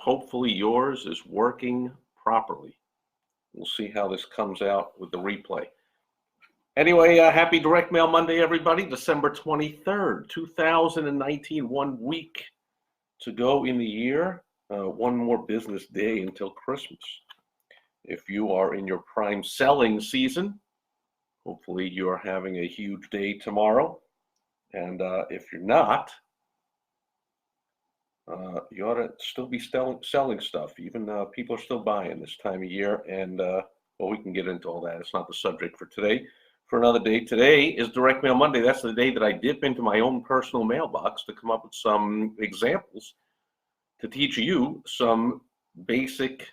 hopefully yours is working properly. We'll see how this comes out with the replay. Anyway, happy Direct Mail Monday, everybody. December 23rd, 2019, 1 week to go in the year. One more business day until Christmas. If you are in your prime selling season, hopefully you are having a huge day tomorrow. And if you're not, you ought to still be selling stuff. Even people are still buying this time of year. And well, we can get into all that. It's not the subject for today. For another day. Today is Direct Mail Monday. That's the day that I dip into my own personal mailbox to come up with some examples to teach you some basic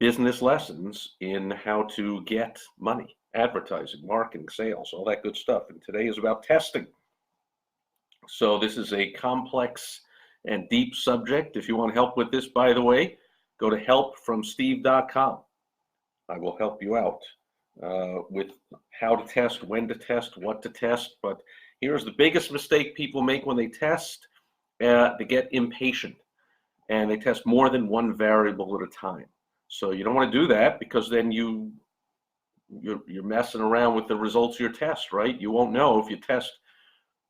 business lessons in how to get money, advertising, marketing, sales, all that good stuff. And today is about testing. So this is a complex and deep subject. If you want help with this, by the way, go to helpfromsteve.com. I will help you out with how to test, when to test, what to test. But here's the biggest mistake people make when they test. They get impatient and they test more than one variable at a time. So you don't want to do that, because then you're messing around with the results of your test, right? You won't know if you test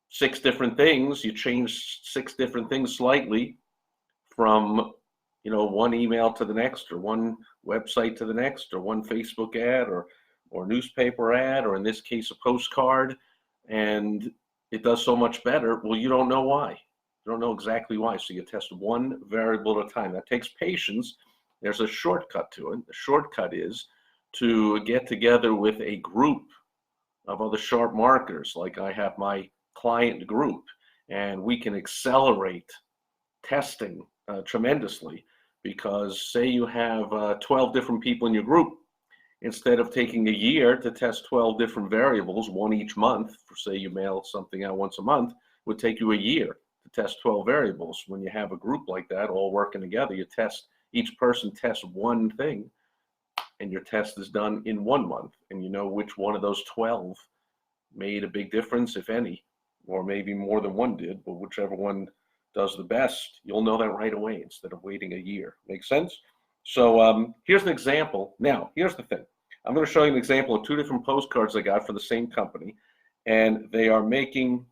6 different things, you change 6 different things slightly from one email to the next, or one website to the next, or one Facebook ad, or newspaper ad, or in this case a postcard, and it does so much better. Well, you don't know why. You don't know exactly why. So you test one variable at a time. That takes patience. There's a shortcut to it. The shortcut is to get together with a group of other sharp marketers. Like I have my client group, and we can accelerate testing tremendously, because say you have 12 different people in your group. Instead of taking a year to test 12 different variables, one each month, for say you mail something out once a month, it would take you a year to test 12 variables. When you have a group like that all working together, each person tests one thing, and your test is done in 1 month, and you know which one of those 12 made a big difference, if any, or maybe more than one did, but whichever one does the best, you'll know that right away instead of waiting a year. Make sense? So here's an example. Now, here's the thing. I'm going to show you an example of 2 different postcards I got for the same company, and they are making,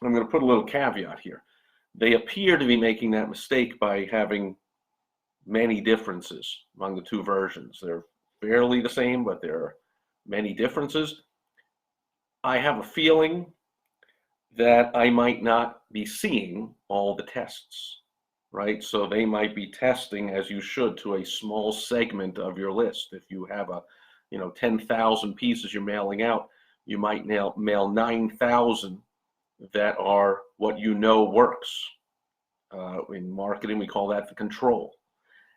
I'm going to put a little caveat here. They appear to be making that mistake by having many differences among the 2 versions. They're fairly the same, but there are many differences. I have a feeling that I might not be seeing all the tests, right? So they might be testing, as you should, to a small segment of your list. If you have 10,000 pieces you're mailing out, you might mail 9,000 that are what works. In marketing, we call that the control.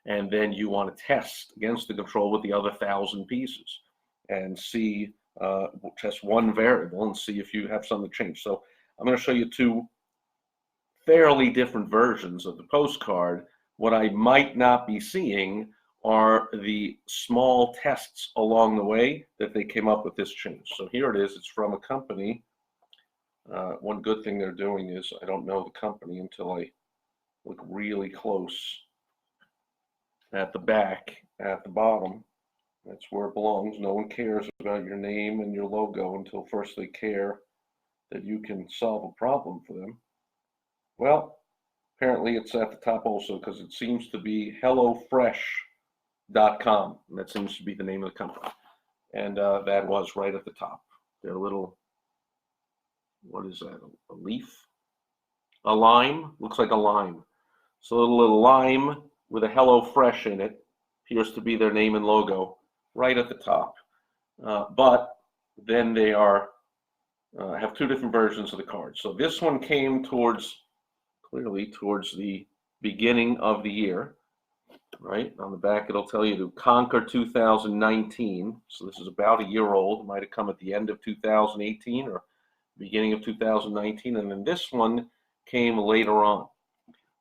And then you want to test against the control with the other 1,000 pieces and see, test one variable and see if you have something to change. So I'm going to show you 2 fairly different versions of the postcard. What I might not be seeing are the small tests along the way that they came up with this change. So here it is. It's from a company. One good thing they're doing is I don't know the company until I look really close at the back, at the bottom. That's where it belongs. No one cares about your name and your logo until first they care that you can solve a problem for them. Well, apparently it's at the top also, because it seems to be HelloFresh.com. And that seems to be the name of the company. And that was right at the top. Their little, what is that, a leaf? A lime? Looks like a lime. So a little lime with a HelloFresh in it appears to be their name and logo right at the top. But then they have 2 different versions of the card. So this one came clearly towards the beginning of the year, right? On the back, it'll tell you to conquer 2019. So this is about a year old. It might have come at the end of 2018 or beginning of 2019. And then this one came later on.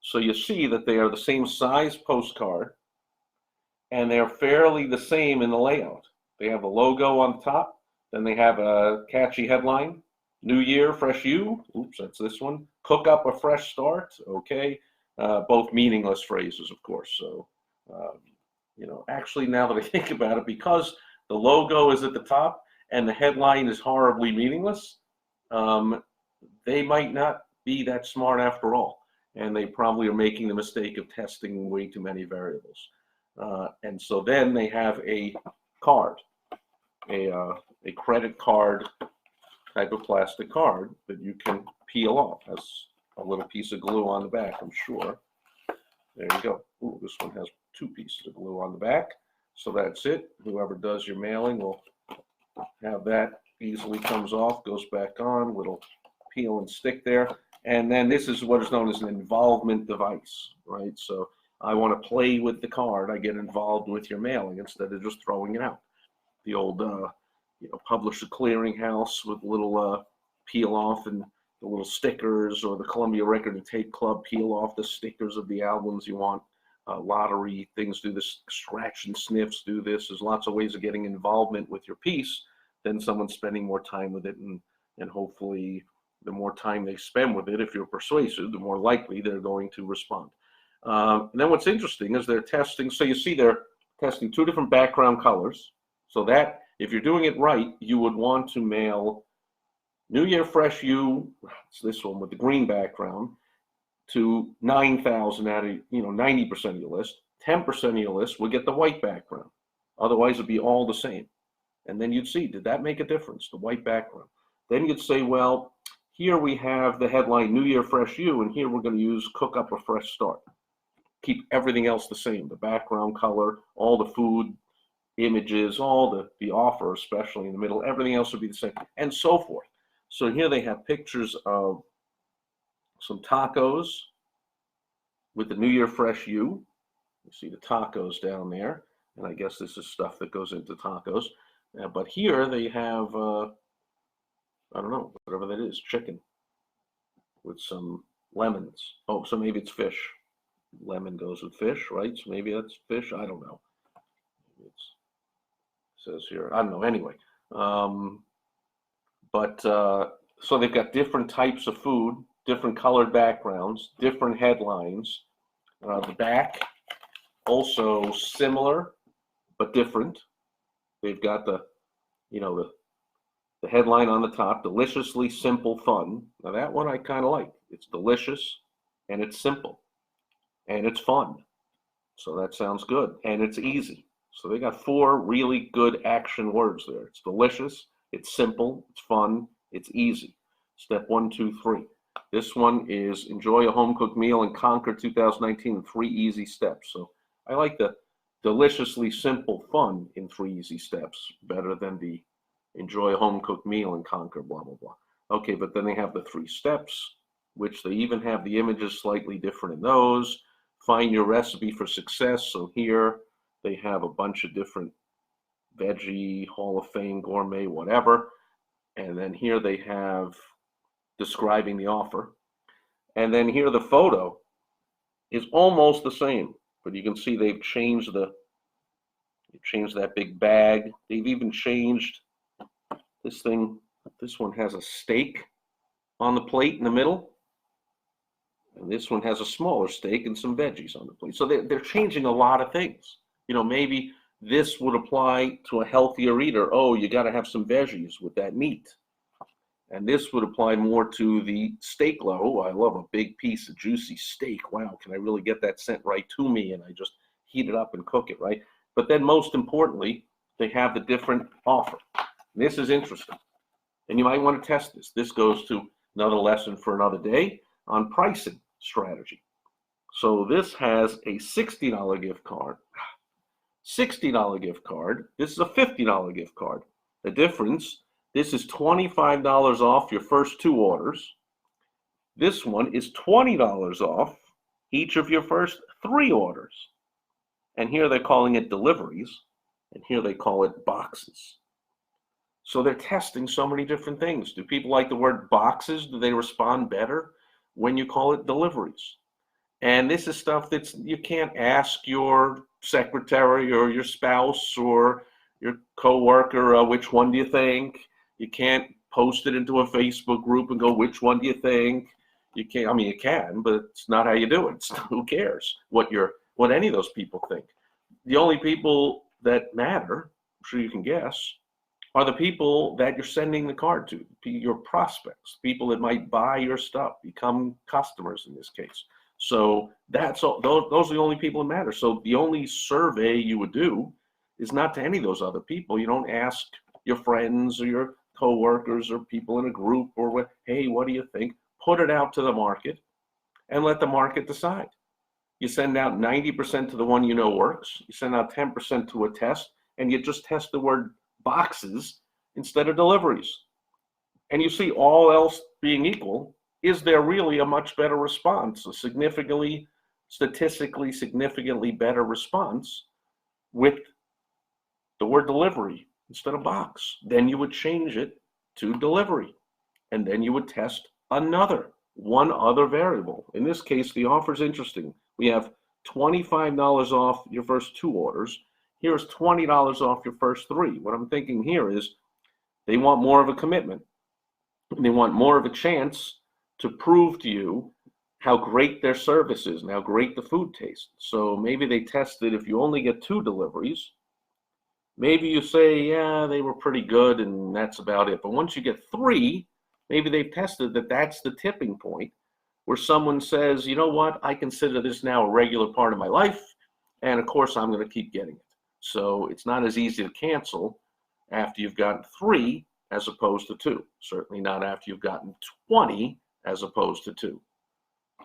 So you see that they are the same size postcard, and they're fairly the same in the layout. They have a logo on the top, then they have a catchy headline, New Year, Fresh You. Oops, that's this one. Cook up a fresh start. Okay. both meaningless phrases, of course. So, actually, now that I think about it, because the logo is at the top and the headline is horribly meaningless, they might not be that smart after all. And they probably are making the mistake of testing way too many variables. And so then they have a card, a credit card type of plastic card that you can peel off. Has a little piece of glue on the back, I'm sure. There you go. Ooh, this one has 2 pieces of glue on the back. So that's it. Whoever does your mailing will have that easily comes off, goes back on, little peel and stick there. And then this is what is known as an involvement device, right? So I want to play with the card. I get involved with your mailing instead of just throwing it out. The old, publisher clearinghouse with little peel off and the little stickers, or the Columbia Record and Tape Club peel off the stickers of the albums you want. Lottery things do this, scratch and sniffs do this. There's lots of ways of getting involvement with your piece. Then someone spending more time with it, and hopefully the more time they spend with it, if you're persuasive, the more likely they're going to respond. And then what's interesting is they're testing, so you see they're testing 2 different background colors, so that if you're doing it right, you would want to mail New Year Fresh You, it's this one with the green background, to 9,000 out of 90% of your list. 10% of your list will get the white background. Otherwise, it'd be all the same. And then you'd see, did that make a difference, the white background? Then you'd say, well, here we have the headline New Year Fresh You, and here we're going to use Cook Up a Fresh Start. Keep everything else the same, the background color, all the food images, all the offer, especially in the middle, everything else would be the same, and so forth. So here they have pictures of some tacos with the New Year Fresh You. You see the tacos down there, and I guess this is stuff that goes into tacos. But here they have, I don't know, whatever that is, chicken with some lemons. Oh, so maybe it's fish. Lemon goes with fish, right? So maybe that's fish. I don't know. It says here, I don't know. Anyway, so they've got different types of food, different colored backgrounds, different headlines. The back also similar but different. They've got the headline on the top, deliciously simple fun. Now that one I kind of like. It's delicious and it's simple and it's fun. So that sounds good, and it's easy. So they got 4 really good action words there. It's delicious, it's simple, it's fun, it's easy. Step 1, 2, 3. This one is enjoy a home-cooked meal and conquer 2019 in 3 easy steps. So I like the deliciously simple fun in 3 easy steps better than the enjoy a home-cooked meal and conquer blah, blah, blah. Okay, but then they have the 3 steps, which they even have the images slightly different in those. Find your recipe for success. So here they have a bunch of different veggie, Hall of Fame, gourmet, whatever. And then here they have describing the offer. And then here the photo is almost the same, but you can see they've changed that big bag. They've even changed this thing. This one has a steak on the plate in the middle. And this one has a smaller steak and some veggies on the plate. So they're changing a lot of things. Maybe this would apply to a healthier eater. Oh, you got to have some veggies with that meat. And this would apply more to the steak lover. Oh, I love a big piece of juicy steak. Wow, can I really get that sent right to me? And I just heat it up and cook it, right? But then most importantly, they have the different offer. This is interesting. And you might want to test this. This goes to another lesson for another day on pricing strategy. So this has a $60 gift card, $60 gift card. This is a $50 gift card. The difference, this is $25 off your first 2 orders. This one is $20 off each of your first 3 orders. And here they're calling it deliveries, and here they call it boxes. So they're testing so many different things. Do people like the word boxes? Do they respond better when you call it deliveries? And this is stuff you can't ask your secretary or your spouse or your coworker, which one do you think? You can't post it into a Facebook group and go, which one do you think? You can't, I mean, you can, but it's not how you do it. Who cares what any of those people think? The only people that matter, I'm sure you can guess, are the people that you're sending the card to, your prospects, people that might buy your stuff, become customers in this case. So that's all, those are the only people that matter. So the only survey you would do is not to any of those other people. You don't ask your friends or your coworkers or people in a group or what, hey, what do you think? Put it out to the market and let the market decide. You send out 90% to the one you know works. You send out 10% to a test, and you just test the word boxes instead of deliveries. And you see, all else being equal, is there really a much better response, a statistically significantly better response with the word delivery instead of box? Then you would change it to delivery, and then you would test one other variable. In this case, the offer is interesting. We have $25 off your first 2 orders. Here's $20 off your first 3. What I'm thinking here is they want more of a commitment. They want more of a chance to prove to you how great their service is and how great the food tastes. So maybe they tested, if you only get 2 deliveries, maybe you say, yeah, they were pretty good and that's about it. But once you get 3, maybe they've tested that that's the tipping point where someone says, you know what, I consider this now a regular part of my life, and of course I'm going to keep getting it. So it's not as easy to cancel after you've gotten 3 as opposed to 2. Certainly not after you've gotten 20 as opposed to 2.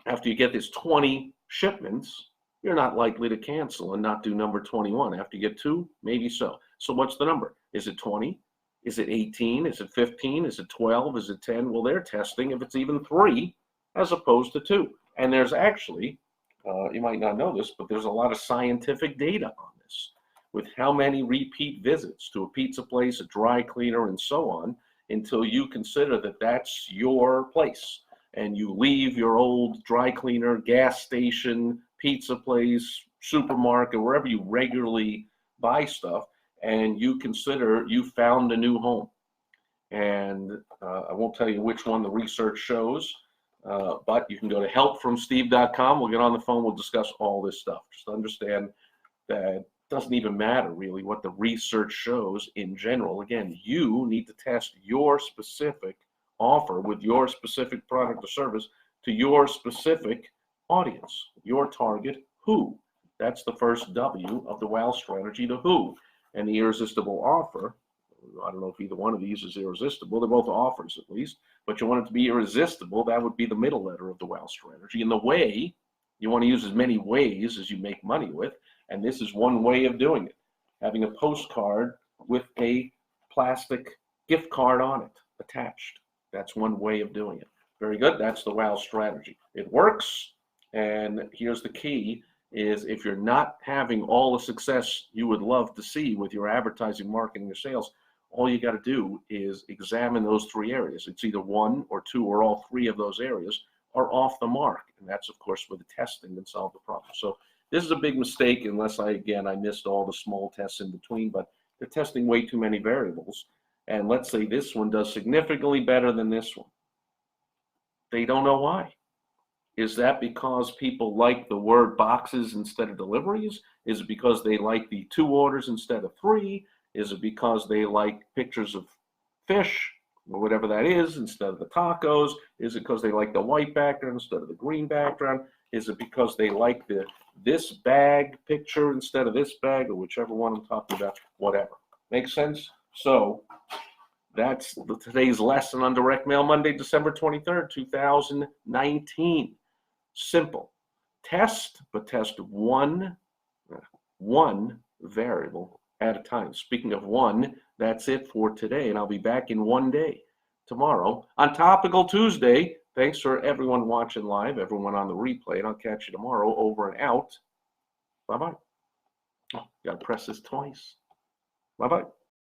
After you get this 20 shipments, you're not likely to cancel and not do number 21. After you get 2, maybe so. So what's the number? Is it 20? Is it 18? Is it 15? Is it 12? Is it 10? Well, they're testing if it's even 3 as opposed to 2. And there's actually, you might not know this, but there's a lot of scientific data on this, with how many repeat visits to a pizza place, a dry cleaner, and so on, until you consider that that's your place. And you leave your old dry cleaner, gas station, pizza place, supermarket, wherever you regularly buy stuff, and you consider you found a new home. And I won't tell you which one the research shows, but you can go to helpfromsteve.com. We'll get on the phone. We'll discuss all this stuff. Just understand that it doesn't even matter really what the research shows in general. Again, you need to test your specific offer with your specific product or service to your specific audience, your target who. That's the first W of the WOW strategy, the who. And the irresistible offer, I don't know if either one of these is irresistible. They're both offers at least, but you want it to be irresistible. That would be the middle letter of the WOW strategy. And the way, you want to use as many ways as you make money with, and this is one way of doing it. Having a postcard with a plastic gift card on it attached. That's one way of doing it. Very good. That's the WOW strategy. It works. And here's the key is if you're not having all the success you would love to see with your advertising, marketing, or sales, all you got to do is examine those 3 areas. It's either 1 or 2 or all 3 of those areas are off the mark. And that's, of course, where the testing can solve the problem. So this is a big mistake unless I missed all the small tests in between, but they're testing way too many variables. And let's say this one does significantly better than this one. They don't know why. Is that because people like the word boxes instead of deliveries? Is it because they like the 2 orders instead of 3? Is it because they like pictures of fish or whatever that is instead of the tacos? Is it because they like the white background instead of the green background? Is it because they like this bag picture instead of this bag, or whichever one I'm talking about? Whatever. Makes sense? So that's today's lesson on Direct Mail Monday, December 23rd, 2019. Simple. Test, but test one variable at a time. Speaking of 1, that's it for today, and I'll be back in 1 day tomorrow on Topical Tuesday. Thanks for everyone watching live, everyone on the replay, and I'll catch you tomorrow. Over and out. Bye-bye. Oh, got to press this twice. Bye-bye.